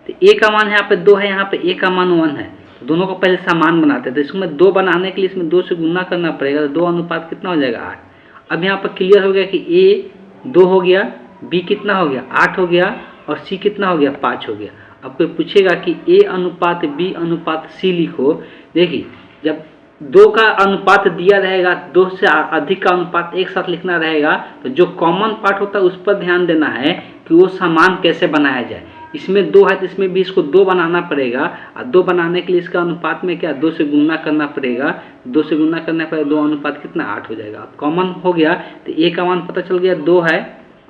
तो ए का मान यहाँ पे 2 है, यहाँ पे ए का मान 1 है, तो दोनों को पहले समान बनाते हैं। तो इसमें 2 बनाने के लिए इसमें 2 से गुना करना पड़ेगा, तो 2 अनुपात कितना हो जाएगा? 8। अब यहाँ पर क्लियर हो गया कि ए 2 हो गया, बी कितना हो गया? 8 हो गया, और सी कितना हो गया? 5 हो गया। आपको पूछेगा कि ए अनुपात बी अनुपात सी लिखो। देखिए जब 2 का अनुपात दिया रहेगा, 2 से अधिक का अनुपात एक साथ लिखना रहेगा, तो जो कॉमन पार्ट होता है उस पर ध्यान देना है कि वो समान कैसे बनाया जाए। इसमें 2 है तो इसमें भी इसको 2 बनाना पड़ेगा, और 2 बनाने के लिए इसका अनुपात में क्या 2 से गुणा करना पड़ेगा। 2 से गुणा करने पर 2 अनुपात कितना 8 हो जाएगा। अब कॉमन हो गया तो ए का मान पता चल गया 2 है,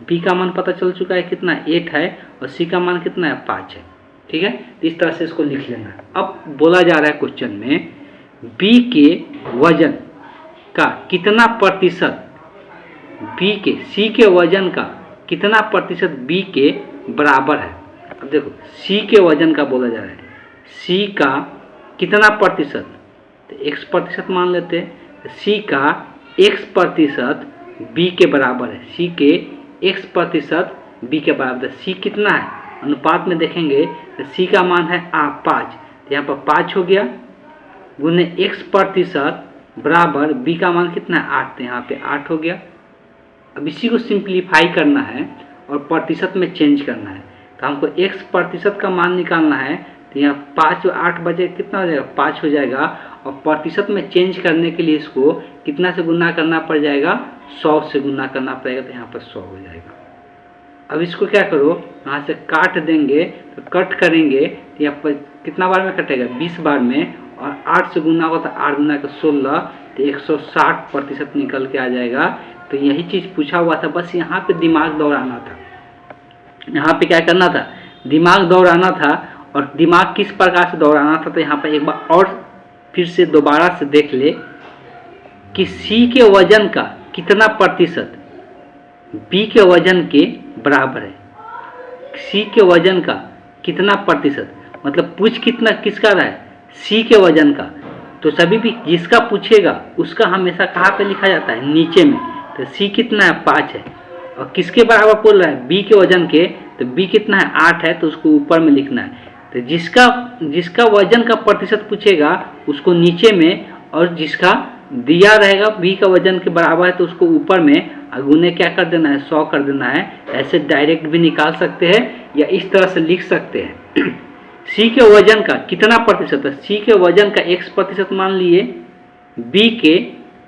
बी का मान पता चल चुका है कितना 8 है, और सी का मान कितना है 5 है। ठीक है, तो इस तरह से इसको लिख लेना है। अब बोला जा रहा है क्वेश्चन में बी के वजन का कितना प्रतिशत बी के सी के वजन का कितना प्रतिशत बी के बराबर है। अब देखो सी के वजन का बोला जा रहा है, सी का कितना प्रतिशत, तो x प्रतिशत मान लेते हैं। सी का x प्रतिशत बी के बराबर है, सी के x प्रतिशत बी के बराबर है। सी कितना है अनुपात में देखेंगे तो सी का मान है 5, तो यहाँ पर 5 हो गया, गुने x प्रतिशत बराबर बी का मान कितना है 8, तो यहाँ पे 8 हो गया। अब इसी को सिंप्लीफाई करना है और प्रतिशत में चेंज करना है, तो हमको x प्रतिशत का मान निकालना है, तो यहाँ 5 और 8 बजे कितना हो जाएगा 5 हो जाएगा, और प्रतिशत में चेंज करने के लिए इसको कितना से गुना करना पड़ जाएगा 100 से गुना करना पड़ेगा, तो यहाँ पर 100 हो जाएगा। अब इसको क्या करो यहाँ से काट देंगे, तो कट करेंगे तो यहाँ पर कितना बार में कटेगा 20 बार में, और 8 से गुना होगा तो 8 गुना का 16, तो 160% निकल के आ जाएगा। तो यही चीज़ पूछा हुआ था, बस यहाँ पे दिमाग दौड़ाना था, यहाँ पे क्या करना था दिमाग दौड़ाना था। और दिमाग किस प्रकार से दौड़ाना था, तो यहाँ पर एक बार और फिर से दोबारा से देख ले कि सी के वजन का कितना प्रतिशत बी के वजन के बराबर है। सी के वजन का कितना प्रतिशत मतलब पूछ कितना किसका रहा है सी के वजन का, तो सभी भी जिसका पूछेगा उसका हमेशा कहाँ पे लिखा जाता है नीचे में। तो सी कितना है 5 है, और किसके बराबर बोल रहा है बी के वजन के, तो बी कितना है 8 है, तो उसको ऊपर में लिखना है। तो जिसका वजन का प्रतिशत पूछेगा उसको नीचे में, और जिसका दिया रहेगा बी का वजन के बराबर है तो उसको ऊपर में, गुने क्या कर देना है 100 कर देना है। ऐसे डायरेक्ट भी निकाल सकते हैं या इस तरह से लिख सकते हैं सी के वजन का कितना प्रतिशत है, सी के वजन का x प्रतिशत मान लिए बी के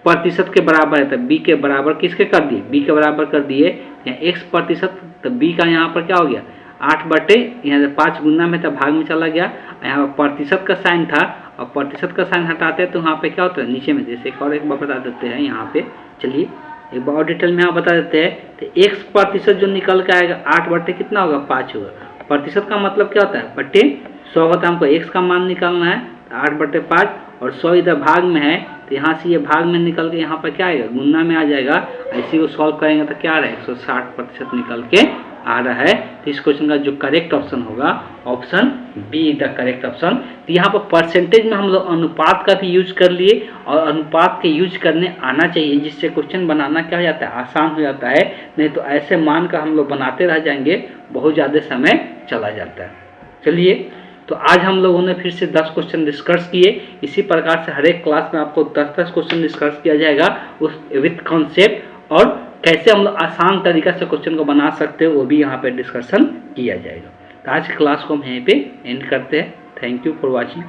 प्रतिशत के बराबर है, तो बी के बराबर किसके कर दिए बी के बराबर कर दिए, यहाँ x प्रतिशत, तो बी का यहाँ पर क्या हो गया 8 बटे यहाँ से 5 गुना में था भाग में चला गया, यहाँ पर प्रतिशत का साइन था, और प्रतिशत का साइन हटाते हैं तो वहाँ पे क्या होता है नीचे में, जैसे एक बार बता देते हैं यहाँ पे, चलिए एक बार और डिटेल में यहाँ बता देते हैं। तो x प्रतिशत जो निकल के आएगा 8 बटे कितना होगा 5 होगा। प्रतिशत का मतलब क्या होता है बटे 100 होता है, हमको x का मान निकालना है 8 बटे 5, और 100 इधर भाग में है, तो यहाँ से ये भाग में निकल के यहाँ पर क्या आएगा गुना में आ जाएगा। इसी को सॉल्व करेंगे तो क्या आ रहा है 160% निकल के आ रहा है। तो इस क्वेश्चन का जो करेक्ट ऑप्शन होगा option B is the correct option. तो यहाँ पर परसेंटेज में हम लोग अनुपात का भी यूज कर लिए, और अनुपात के यूज करने आना चाहिए, जिससे क्वेश्चन बनाना क्या हो जाता है आसान हो जाता है, नहीं तो ऐसे मान का हम लोग बनाते रह जाएंगे, बहुत ज़्यादा समय चला जाता है। चलिए तो आज हम लोगों ने फिर से 10 क्वेश्चन डिस्कस किए। इसी प्रकार से हर एक क्लास में आपको 10-10 क्वेश्चन डिस्कस किया जाएगा उस विथ कॉन्सेप्ट, और कैसे हम लोग आसान तरीका से क्वेश्चन को बना सकते हैं वो भी यहाँ पे डिस्कशन किया जाएगा। तो आज की क्लास को हम यहीं पे एंड करते हैं। Thank you for watching.